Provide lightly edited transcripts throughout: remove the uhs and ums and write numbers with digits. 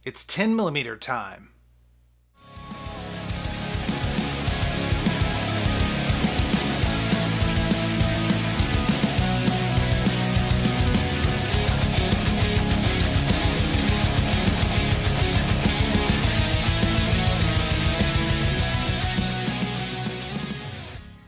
It's 10mm time.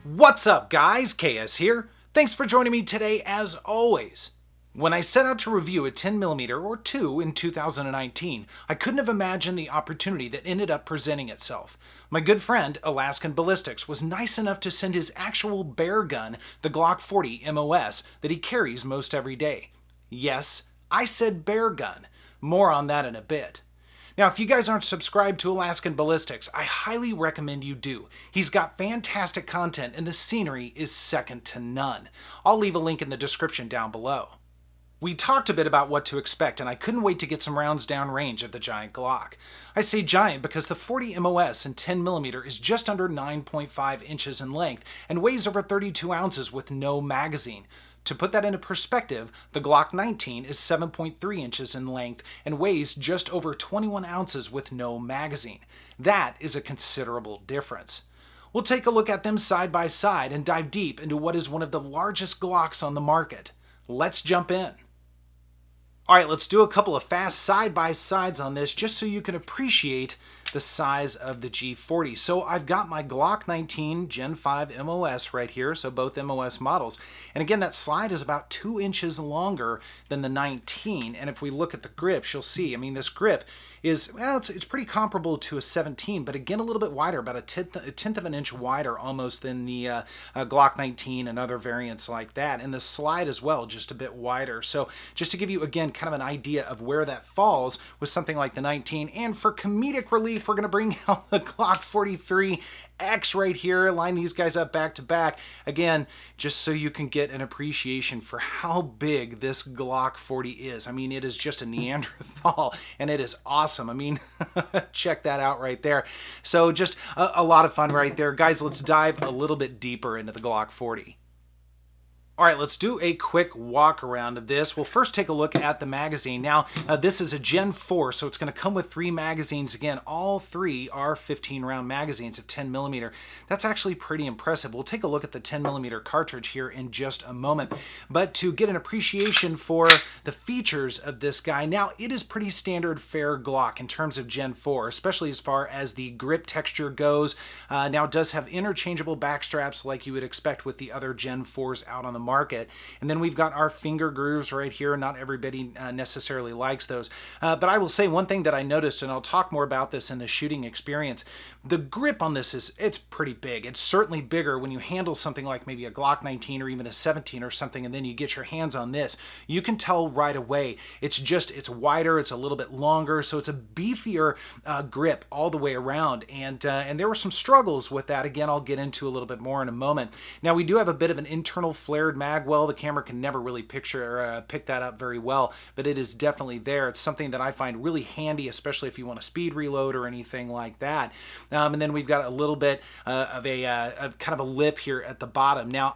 What's up, guys? KS here. Thanks for joining me today as always. When I set out to review a 10mm or two in 2019, I couldn't have imagined the opportunity that ended up presenting itself. My good friend, Alaskan Ballistics, was nice enough to send his actual bear gun, the Glock 40 MOS, that he carries most every day. Yes, I said bear gun. More on that in a bit. Now, if you guys aren't subscribed to Alaskan Ballistics, I highly recommend you do. He's got fantastic content and the scenery is second to none. I'll leave a link in the description down below. We talked a bit about what to expect, and I couldn't wait to get some rounds down range of the giant Glock. I say giant because the 40 MOS in 10mm is just under 9.5 inches in length and weighs over 32 ounces with no magazine. To put that into perspective, the Glock 19 is 7.3 inches in length and weighs just over 21 ounces with no magazine. That is a considerable difference. We'll take a look at them side by side and dive deep into what is one of the largest Glocks on the market. Let's jump in. Alright, let's do a couple of fast side-by-sides on this just so you can appreciate the size of the G40. So I've got my Glock 19 Gen 5 MOS right here, so both MOS models. And again, that slide is about 2 inches longer than the 19. And if we look at the grips, you'll see, I mean, this grip is, well, it's pretty comparable to a 17, but again, a little bit wider, about a tenth of an inch wider almost than the Glock 19 and other variants like that. And the slide as well, just a bit wider. So just to give you, again, kind of an idea of where that falls with something like the 19. And for comedic relief, we're going to bring out the Glock 43X right here, line these guys up back to back. Again, just so you can get an appreciation for how big this Glock 40 is. I mean, it is just a Neanderthal, and it is awesome. I mean, check that out right there. So just a lot of fun right there. Guys, let's dive a little bit deeper into the Glock 40. All right, let's do a quick walk around of this. We'll first take a look at the magazine. Now, this is a Gen 4, so it's going to come with 3 magazines. Again, all 3 are 15-round magazines of 10mm. That's actually pretty impressive. We'll take a look at the 10mm cartridge here in just a moment. But to get an appreciation for the features of this guy, now it is pretty standard fare Glock in terms of Gen 4, especially as far as the grip texture goes. Now, it does have interchangeable back straps like you would expect with the other Gen 4s out on the market. And then we've got our finger grooves right here. Not everybody necessarily likes those. But I will say one thing that I noticed, and I'll talk more about this in the shooting experience, the grip on this it's pretty big. It's certainly bigger when you handle something like maybe a Glock 19 or even a 17 or something, and then you get your hands on this. You can tell right away it's wider, it's a little bit longer, so it's a beefier grip all the way around. And there were some struggles with that. Again, I'll get into a little bit more in a moment. Now, we do have a bit of an internal flared mag well. The camera can never really pick that up very well, but it is definitely there. It's something that I find really handy, especially if you want to speed reload or anything like that. And then we've got a little bit of kind of a lip here at the bottom. Now,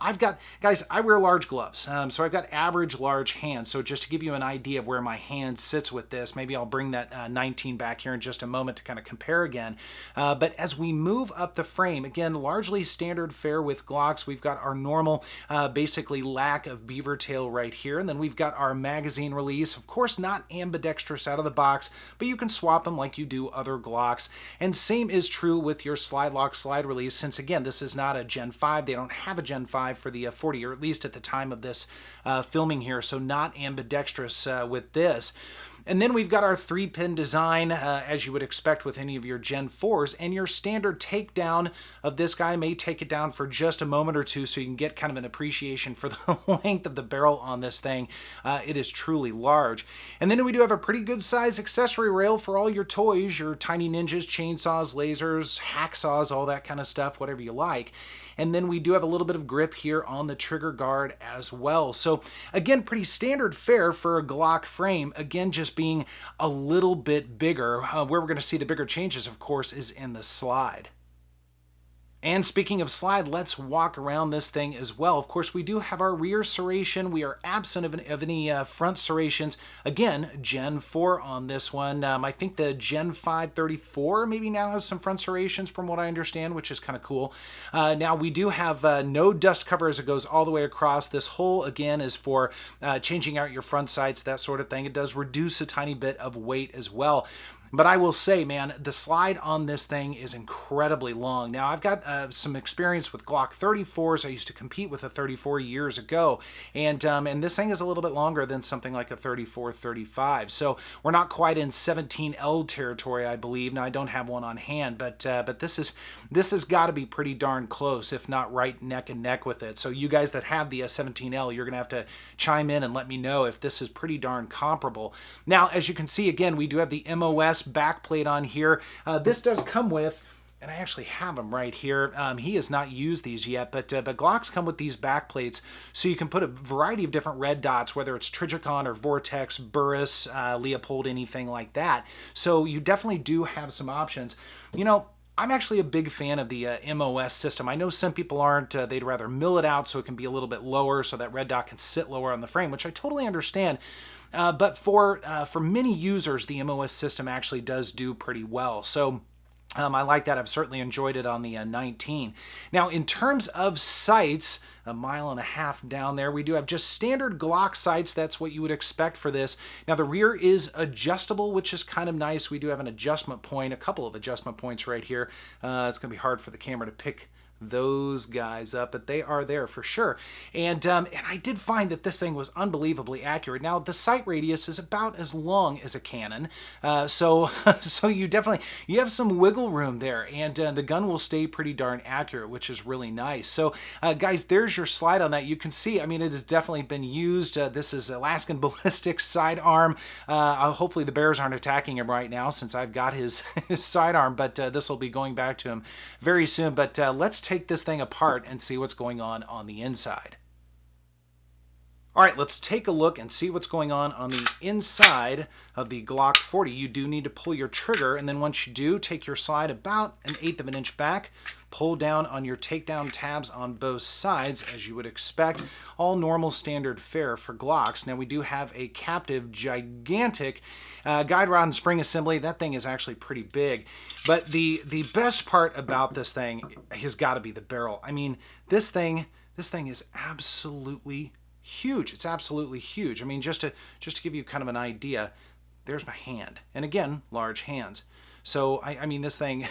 guys, I wear large gloves, so I've got average large hands. So just to give you an idea of where my hand sits with this, maybe I'll bring that 19 back here in just a moment to kind of compare again. But as we move up the frame, again, largely standard fare with Glocks. We've got our normal, basically lack of beaver tail right here, and then we've got our magazine release. Of course, not ambidextrous out of the box, but you can swap them like you do other Glocks. And same is true with your slide lock slide release, since again, this is not a Gen 5. They don't have a Gen 5 for the 40, or at least at the time of this filming here, so not ambidextrous with this. And then we've got our 3-pin design, as you would expect with any of your Gen 4s, and your standard takedown of this guy may take it down for just a moment or two so you can get kind of an appreciation for the length of the barrel on this thing. It is truly large. And then we do have a pretty good size accessory rail for all your toys, your tiny ninjas, chainsaws, lasers, hacksaws, all that kind of stuff, whatever you like. And then we do have a little bit of grip here on the trigger guard as well. So again, pretty standard fare for a Glock frame. Again, just being a little bit bigger. Where we're going to see the bigger changes, of course, is in the slide. And speaking of slide, let's walk around this thing as well. Of course, we do have our rear serration. We are absent of any front serrations. Again, Gen 4 on this one. I think the Gen 5 34 maybe now has some front serrations from what I understand, which is kind of cool. Now, we do have no dust cover as it goes all the way across. This hole, again, is for changing out your front sights, that sort of thing. It does reduce a tiny bit of weight as well. But I will say, man, the slide on this thing is incredibly long. Now, I've got some experience with Glock 34s. I used to compete with a 34 years ago, and this thing is a little bit longer than something like a 34-35. So we're not quite in 17L territory, I believe. Now, I don't have one on hand, but this has got to be pretty darn close, if not right neck and neck with it. So you guys that have the 17L, you're going to have to chime in and let me know if this is pretty darn comparable. Now, as you can see, again, we do have the MOS backplate on here. This does come with, and I actually have them right here. He has not used these yet, but Glocks come with these backplates, so you can put a variety of different red dots, whether it's Trijicon or Vortex, Burris, Leopold, anything like that. So you definitely do have some options. You know, I'm actually a big fan of the MOS system. I know some people aren't. They'd rather mill it out so it can be a little bit lower so that red dot can sit lower on the frame, which I totally understand. But for many users, the MOS system actually does do pretty well. So I like that. I've certainly enjoyed it on the 19. Now, in terms of sights, 1.5 miles down there, we do have just standard Glock sights. That's what you would expect for this. Now, the rear is adjustable, which is kind of nice. We do have an adjustment point, a couple of adjustment points right here. It's going to be hard for the camera to pick those guys up, but they are there for sure. And I did find that this thing was unbelievably accurate. Now, the sight radius is about as long as a Canon, so you have some wiggle room there, and the gun will stay pretty darn accurate, which is really nice. So guys, there's your slide on that. You can see, I mean, it has definitely been used. This is Alaskan Ballistics sidearm. Hopefully the bears aren't attacking him right now since I've got his sidearm, but this will be going back to him very soon. But let's take this thing apart and see what's going on the inside. All right, let's take a look and see what's going on the inside of the Glock 40. You do need to pull your trigger, and then once you do, take your slide about 1/8 of an inch back, pull down on your takedown tabs on both sides, as you would expect. All normal standard fare for Glocks. Now, we do have a captive, gigantic guide rod and spring assembly. That thing is actually pretty big. But the best part about this thing has got to be the barrel. I mean, this thing is absolutely huge. It's absolutely huge. I mean, just to give you kind of an idea, there's my hand. And again, large hands. So, I mean, this thing...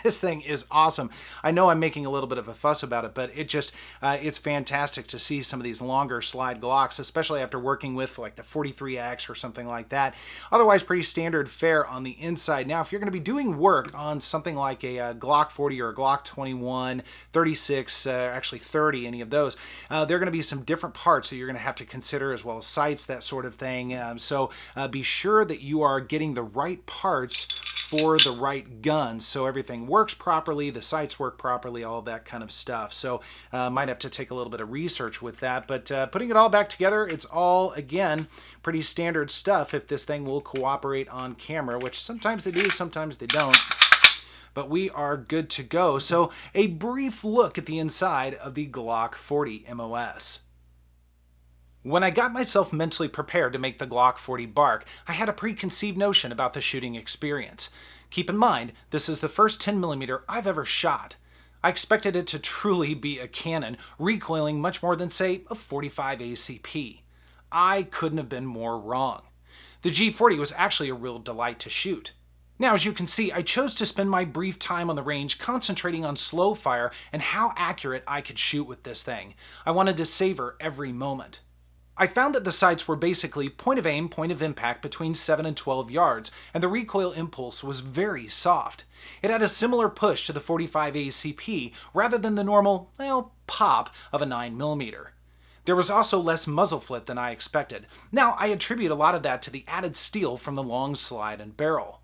This thing is awesome. I know I'm making a little bit of a fuss about it, but it's fantastic to see some of these longer slide Glocks, especially after working with like the 43X or something like that. Otherwise, pretty standard fare on the inside. Now, if you're going to be doing work on something like a Glock 40 or a Glock 21, 36, actually 30, any of those, there are going to be some different parts that you're going to have to consider, as well as sights, that sort of thing. So be sure that you are getting the right parts for the right gun, so everything works properly, the sights work properly, all that kind of stuff. So might have to take a little bit of research with that, but putting it all back together, it's all, again, pretty standard stuff if this thing will cooperate on camera, which sometimes they do, sometimes they don't. But we are good to go. So a brief look at the inside of the Glock 40 MOS. When I got myself mentally prepared to make the Glock 40 bark, I had a preconceived notion about the shooting experience. Keep in mind, this is the first 10mm I've ever shot. I expected it to truly be a cannon, recoiling much more than, say, a 45 ACP. I couldn't have been more wrong. The G40 was actually a real delight to shoot. Now, as you can see, I chose to spend my brief time on the range concentrating on slow fire and how accurate I could shoot with this thing. I wanted to savor every moment. I found that the sights were basically point of aim, point of impact between 7 and 12 yards, and the recoil impulse was very soft. It had a similar push to the 45 ACP rather than the normal, pop of a 9mm. There was also less muzzle flit than I expected. Now, I attribute a lot of that to the added steel from the long slide and barrel.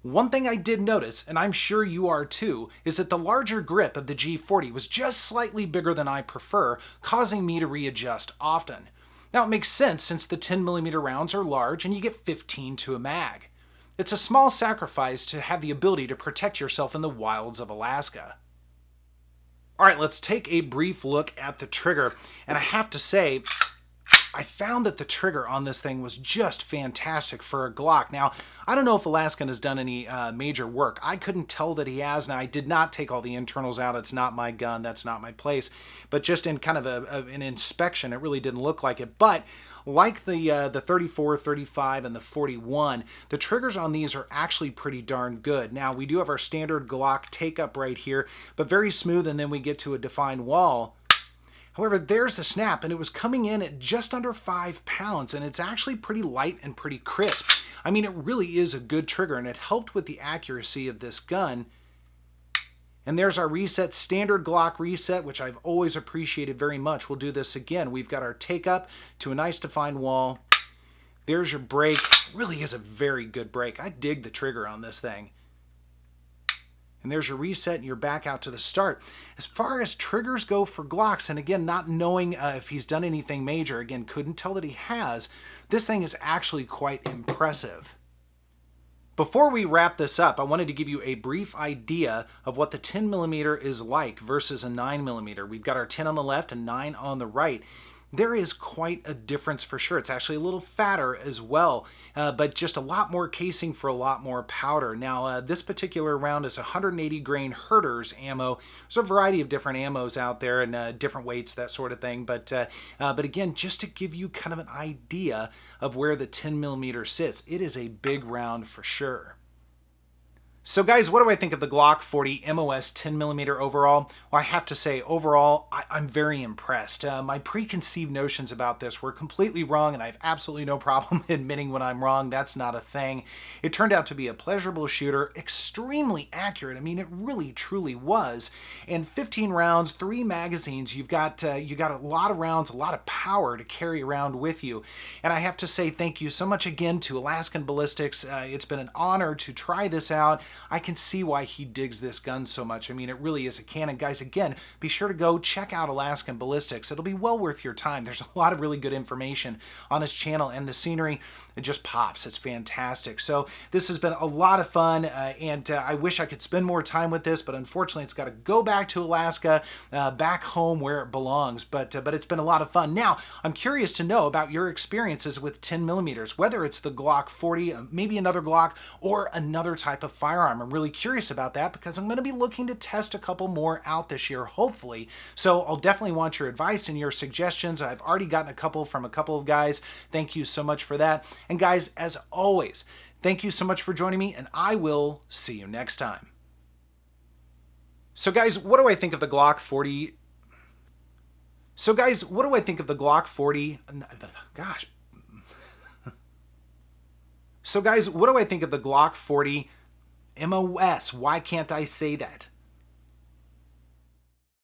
One thing I did notice, and I'm sure you are too, is that the larger grip of the G40 was just slightly bigger than I prefer, causing me to readjust often. Now, it makes sense since the 10mm rounds are large and you get 15 to a mag. It's a small sacrifice to have the ability to protect yourself in the wilds of Alaska. All right, let's take a brief look at the trigger. And I have to say, I found that the trigger on this thing was just fantastic for a Glock. Now, I don't know if Alaskan has done any major work. I couldn't tell that he has. Now, I did not take all the internals out. It's not my gun. That's not my place. But just in kind of an inspection, it really didn't look like it. But like the 34, 35, and the 41, the triggers on these are actually pretty darn good. Now, we do have our standard Glock take-up right here, but very smooth, and then we get to a defined wall. However, there's the snap, and it was coming in at just under 5 pounds, and it's actually pretty light and pretty crisp. I mean, it really is a good trigger, and it helped with the accuracy of this gun. And there's our reset, standard Glock reset, which I've always appreciated very much. We'll do this again. We've got our take up to a nice defined wall. There's your break. It really is a very good break. I dig the trigger on this thing. And there's your reset, and you're back out to the start. As far as triggers go for Glocks, and again, not knowing if he's done anything major, again, couldn't tell that he has, this thing is actually quite impressive. Before we wrap this up, I wanted to give you a brief idea of what the 10mm is like versus a 9mm. We've got our 10 on the left and 9 on the right. There is quite a difference for sure. It's actually a little fatter as well, but just a lot more casing for a lot more powder. Now, this particular round is 180 grain Herters ammo. There's a variety of different ammos out there and different weights, that sort of thing. But again, just to give you kind of an idea of where the 10mm sits, it is a big round for sure. So guys, what do I think of the Glock 40 MOS 10mm overall? Well, I have to say, overall, I'm very impressed. My preconceived notions about this were completely wrong, and I have absolutely no problem admitting when I'm wrong. That's not a thing. It turned out to be a pleasurable shooter, extremely accurate. I mean, it really, truly was. And 15 rounds, 3 magazines, you got a lot of rounds, a lot of power to carry around with you. And I have to say thank you so much again to Alaskan Ballistics. It's been an honor to try this out. I can see why he digs this gun so much. I mean, it really is a cannon. Guys, again, be sure to go check out Alaskan Ballistics. It'll be well worth your time. There's a lot of really good information on this channel, and the scenery, it just pops. It's fantastic. So this has been a lot of fun, and I wish I could spend more time with this, but unfortunately, it's got to go back to Alaska, back home where it belongs. But it's been a lot of fun. Now, I'm curious to know about your experiences with 10mm, whether it's the Glock 40, maybe another Glock, or another type of firearm. I'm really curious about that because I'm going to be looking to test a couple more out this year, hopefully. So I'll definitely want your advice and your suggestions. I've already gotten a couple from a couple of guys. Thank you so much for that. And guys, as always, thank you so much for joining me, and I will see you next time. So guys, what do I think of the Glock 40? So guys, what do I think of the Glock 40? Gosh. So guys, what do I think of the Glock 40 MOS? Why can't I say that?